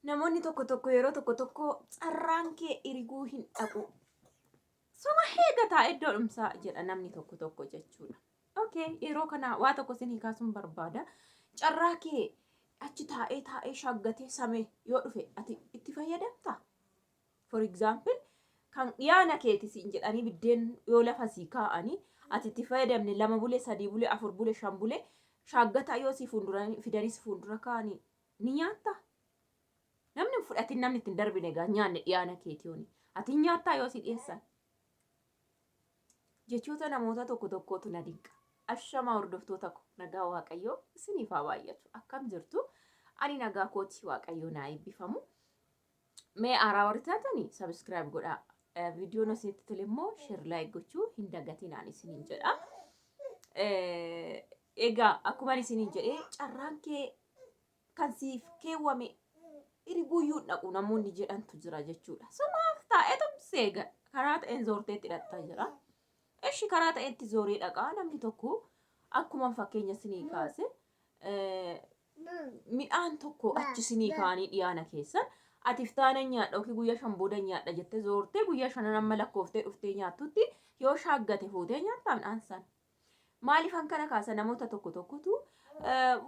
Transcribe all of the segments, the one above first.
namoonni tokko yeroo tokko carraan kee iriguu hin dhaqu. Soma heegataa iddoo dhumsaa jedha namni tokko jechuudha. Okay, yeroo kana waa tokko isin kaasuun barbaada. Carraa kee achi taa'ee shaggatee samee yoo dhufe ati itti fayyadamtaa? For example, kan dhiyaana keetis hin jedhanii biddeen yoo lafa sii kaa'anii ati itti fayyadamne 2 bulee 3 bulee 4 bulee 5 bulee shaggataa yoo si fuuldura fidanis fuuldura kaa'anii ni nyaatta. Namni fudhatin namni ittiin darbine egaa nyaanne dhiyaana keetiyooni. Ati nyaattaa yoo si dhiyeessan. Jechoota namoota tokkotu na dinqa. Ashamaa hordoftoota ko nagaa Waaqayyoo isiniif haa baay'atu. Akkam jirtu? Ani nagaa kooti Waaqayyoo naa eebbifamu. Mee haaraa warri taatanii subscribe godhaa. Viidiyoon isinitti tole immoo share like gochuu hin dagatinaan isiniin jedha. Egaa akkuma isiniin jedhee carraan kee kan siif keewwame iriguyyuu dhaqu namoonni jedhantu jira jechuudha. Sumaaf taa'ee tumseega karaa ta'een zoorteetti hidhattaa jira. Eshi karaa ta'etti zooree dhaqaa namni tokko akkuma fakkeenya isinii kaase midhaan tokko achi isinii kaanii dhiyaana keessan atiif taana nyaadha yookiin guyyaa 5 booda nyaadha jettee zoortee guyyaa 5 amma lakkooftee dhuftee nyaattutti yoo shaaggate fuutee nyaattaa midhaan sana. Maaliifan kana kaasa namoota tokkotu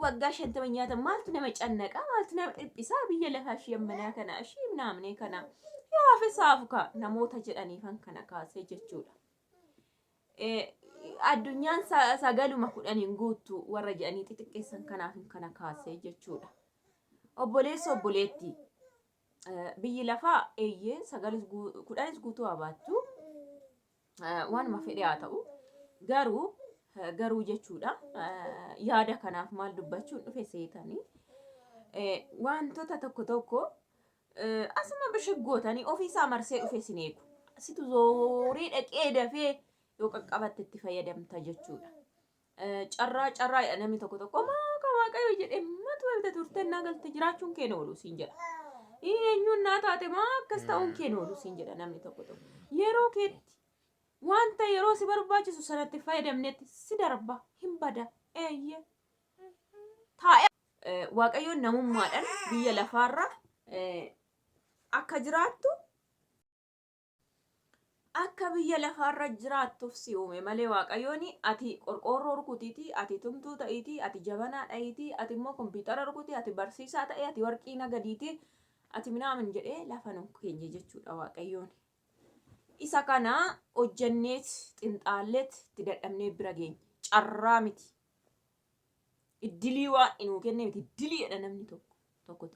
waggaa 50 nyaata maaltu nama cannaqa maaltu nama dhiphisaa biyya lafaa ishee ammanaa kana ishee naamnee kana yoo hafe saafuka namoota jedhaniifan kana kaasee jechuudha. Addunyaan sagaluma 10 guutu warra jedhanii xixiqqeessan kanaaf kana kaasee jechuudha. Obboleessa obboleetti biyyi lafaa eeyyee 10 guutuu abaattu waanuma fedhe haa ta'u garuu jechuudha. Yaada kanaaf maal dubbachuun dhufe seetanii wantoota tokko asuma bishiggootanii ofiisaa marsee dhufe sineeku situ zooree dhaqee dafee yoo qaqqabatte itti fayyadamta jechuudha. Carraa namni tokko Waaqayyo jedhee matu wayita turtennaa galte jiraachuun kee oolu siin jedha. Eenyuun naa taate maa akkas ta'uun kee oolu siin jedha namni tokko. Yeroo keetti wanta yeroo si barbaachisu sanatti fayyadamnetti si darba hin bada eeyyee. Taa'ee Waaqayyoon namummaadhaan biyya lafaarra akka jiraattu akka biyya lafaarra jiraattuuf si uume malee Waaqayyoon ati qorqoorroo rukutiitii ati tumtuu ta'iitii ati jabanaa dha'iitii ati immoo kompiitara rukutii ati barsiisaa ta'ee ati warqii nagadiitii ati minaamin jedhee lafa nu keenya jechuudha Waaqayyoon. Isa kana hojjanneet xinxaalleet itti dadhabnee bira geenya carraa miti. Iddilii waan inuu kenne miti iddiliidha namni tokko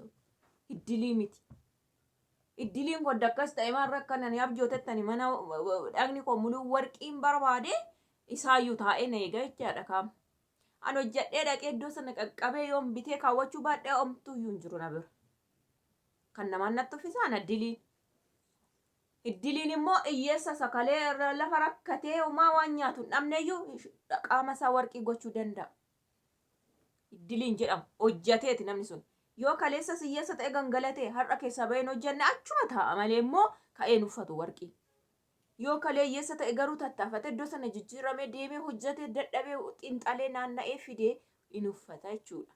iddilii miti. Iddiliin kun dakkas ta'e maan rakkanani abjootettani mana dhagni koo muluu warqiin barbaade isaayyuu taa'ee na eega jechaadha kaama. An hojjadhee dhaqee iddoo sana qaqqabee yoon bitee kaawwachuu baadhee omtuuyyuu hin jiru na bira. Kan namaan natti uffisaan iddiliin. Iddiliin immoo hiyyeessa sakalee lafa rakkatee homaa waan nyaatu hin dhabneeyyuu qaama isaa warqii gochuu danda'a. Iddiliin jedhamu hojjateeti namni sun. Yoo kaleessa hiyyeessa ta'e gangalatee har'a keessa baheen hojjanne achuma taa'a malee immoo ka'een uffatu warqii. Yoo kalee hiyyeessa ta'e garuu tattaafate iddoo sana jijjiiramee deemee hojjatee dadhabee xinxalee naanna'ee fidee in uffata jechuudha.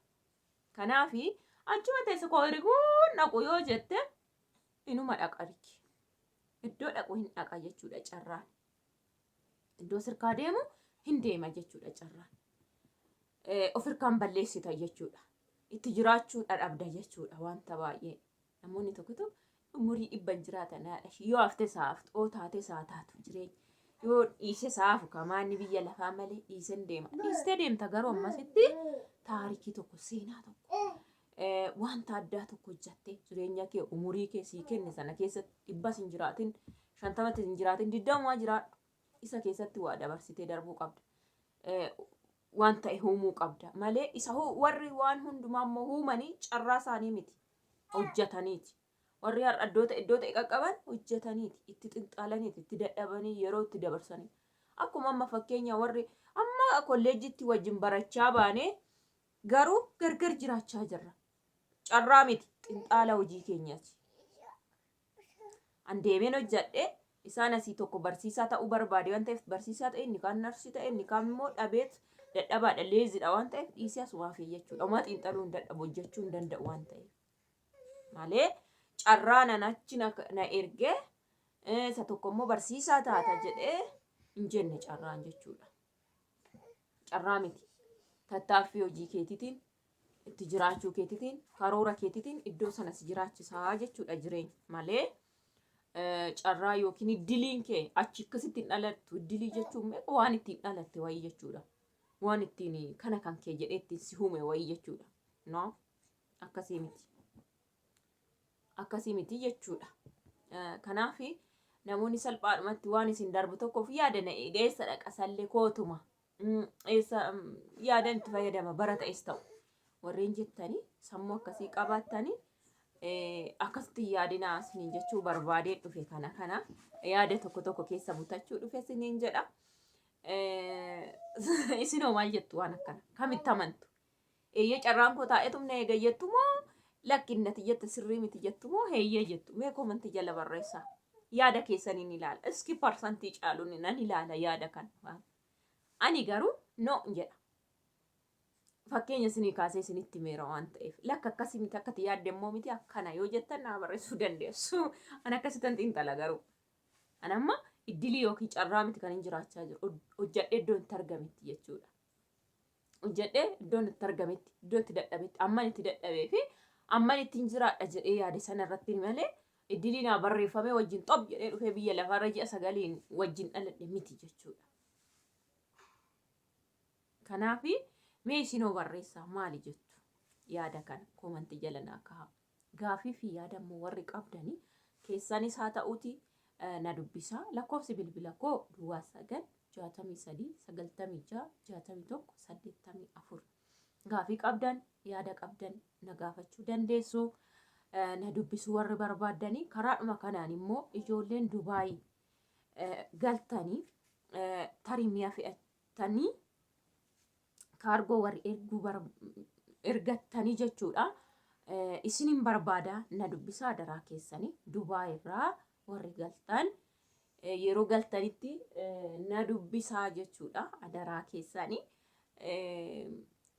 Kanaafi achuma teessa koo hiriguun dhaqu yoo jette inuma dhaqariki. Iddoo dhaqu hin dhaqa jechuudha carraan. Iddoo sirkaa deemu hin deema jechuudha carraan. Ofirkaan balleessita jechuudha. Itti jiraachuu dhabda jechuudha wanta baay'ee. Namoonni tokko umurii 100 jiraatanaadha. Yoo hafte saaftu oo taate saataatu jireenya. Yoo dhiise saafu kamaanni biyya lafaa malee dhiisen deema. Dhiistee deemta garuu ammasitti taarikii tokko seenaa tokko wanta addaa tokko hojjattee jireenya kee umurii kee sii kenne sana keessatti 100 hin jiraatin 50 hin jiraatin 20 jiraadhu. Isa keessatti waa dabarsitee darbuu qabda. Waan ta'e uumuu qabda malee isa warri waan hundumaa immoo uumanii carraa isaanii miti hojjetaniiti. Warri har'a iddoo ta'e qaqqaban hojjetaniiti itti xinxaalaniiti itti dadhabanii yeroo itti dabarsanii. Akkuma amma fakkeenya warri amma kolleejjiitti wajjin barachaa baanee garuu gargar jiraachaa jirra. Carraa miti xinxaala hojii keenyaati. An deemeen hojjedhee isaan asii tokko barsiisaa ta'uu barbaade waan ta'eef barsiisaa ta'e inni kaan narsii ta'e inni kaan immoo dhabeet dadhabaadha leezidha waan ta'eef dhiisee asumaa fi jechuudha. Uumaa xiinxaluu hin dadhabu hojjechuu hin danda'u waan ta'eef. malee carraan achi na ergee isa tokko immoo barsiisaa taata jedhee hin jenne carraan jechuudha. Carraa miti. Tattaaffii hojii keetiitiin itti jiraachuu keetiitiin karoora keetiitiin iddoo sanas jiraachisaa jechuudha jireenya malee carraa yookiin iddiliin kee achi akkasitti hin dhalattu. Iddilii jechuun waan ittiin dhalatte wayii jechuudha. Waan ittiin kana kan kee jedhee ittiin si uume wayii jechuudha. No akkasii miti. Akkasii miti jechuudha. Kanaaf namoonni salphaadhumatti waan isin darbu tokkoof yaadana eessa dhaqa sallee kootuma. Eessa yaadan itti fayyadama bara ta'es ta'u. Warreen jettanii sammuu akkasii qabaattanii akkasitti yaadinaa isiniin jechuu barbaadee dhufe kana yaada tokko keessa butachuu dhufe isiniin jedha. Isinoo maal jettu waan akkana kamitti amantu? Eeyyee carraan koo taa'ee tumna eega jettu moo lakkinnati jetta sirrii miti jettu moo heeyyee jettu? Mee komantii jala barreessaa. Yaada keessaniin ilaala. Iski parsantii caaluun nan ilaala yaada kana. Ani garuu no jedha. Fakkeenya isinii kaasee isinitti meera waan ta'eef lakka akkasii miti akkati yaadde immoo miti akkana yoo jettan naa barreessuu dandeessu. Ani akkasitti xiinxala garuu. Ani amma iddilii yookiin carraa miti kan hin jiraachaa jiru. Hojjadhee iddoo itti argametti jechuudha. Hojjadhee iddoo itti argametti, iddoo itti dadhabetti, amman itti dadhabee fi amman ittiin jiraadha jedhee yaade sana irratti malee iddilii naa barreeffamee wajjin xob jedhee dhufee biyya lafaarra ji'a 9 wajjin dhaladhe miti jechuudha. Kanaafi mee isinoo barreessaa maali jettu? Yaada kana komantii jala naa kaa'aa. Gaafii fi yaada immoo warri qabdanii keessanis haa ta'uuti na dubbisaa. Lakkoofsi bilbila koo 9 63 96 61 84. Gaafii qabdan yaada qabdan na gaafachuu dandeessu. Na dubbisuu warri barbaaddanii karaadhuma kanaan immoo ijoolleen Dubaayii galtanii tarii mi'a fe'attanii kaargoo warri ergattanii jechuudha. Isinin barbaada na dubbisaa daraa keessanii Dubaayii irraa warri galtan yeroo galtanitti na dubbisaa jechuudha. Daraa keessanii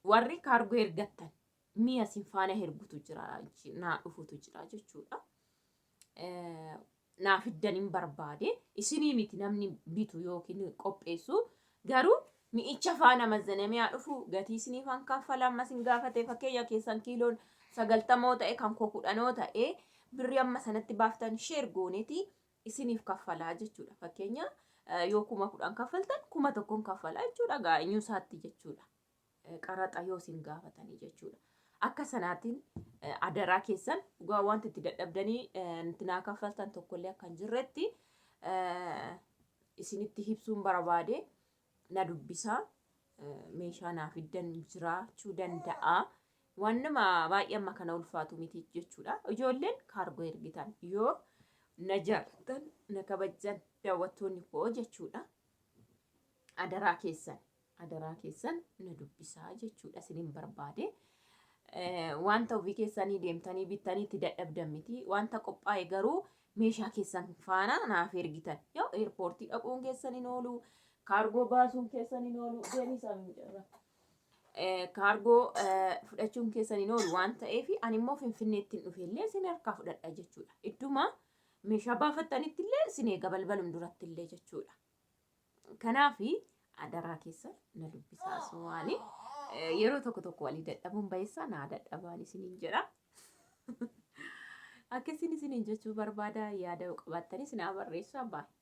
warri kaargoo ergattan mi'a sin faana ergutu jira naa dhufutu jira jechuudha. Naa fiddaniin barbaade isinii miti namni bitu yookiin qopheessu garuu mi'icha faana mazzanamee dhufu gatii isiniif kan kaffala amma sin gaafate fakkeenya keessan kiiloon 90 ta'e kan koo 10 ta'e birri amma sanatti baaftan sheer gooneeti isiniif kaffalaa jechuudha. Fakkeenya yoo 10,000 kaffaltan 1,000 kaffalaa jechuudha. Gaa'inyu isaatti jechuudha. Qaraxa yoo sin gaafatanii jechuudha. Akka sanaatiin adaraa keessan dhugaa wanti itti dadhabdanii naa kaffaltan tokkollee akka hin jirretti isinitti hibsuun barbaade. Na dubbisaa meeshaa naa fiddan jiraachuu danda'a. Waan nama baay'ee amma kana ulfaatu miti jechuudha. Ijoolleen kaargoo ergitan yoo na jaallatan na kabajan daawwattoonni koo jechuudha. Adaraa keessan na dubbisaa jechuudha isinin barbaade. Wanta ofii keessanii deemtanii bittanii itti dadhabdan miti. Wanta qophaa'e garuu meeshaa keessan faana naaf ergitan. Yoo eerpoortii dhaquun keessan hin oolu. Kaargoo baasuun keessan hin oolu. Kaargoo fudhachuun keessan hin oolu waan ta'eef ani immoo Finfinneetti hin dhufeellee isin harkaa fudhadha jechuudha. Idduma meeshaa baafattanitti illee isin eega balbalum duratti illee jechuudha. Kanaafi adaraa keessan na dubbisaa sumaali. Yeroo tokko walii dadhabuun baay'isaa naa dadhabaan isiniin jedha. Akka isin isiniin jechuu barbaada yaada qabaattanis naa barreessaa baay'ee.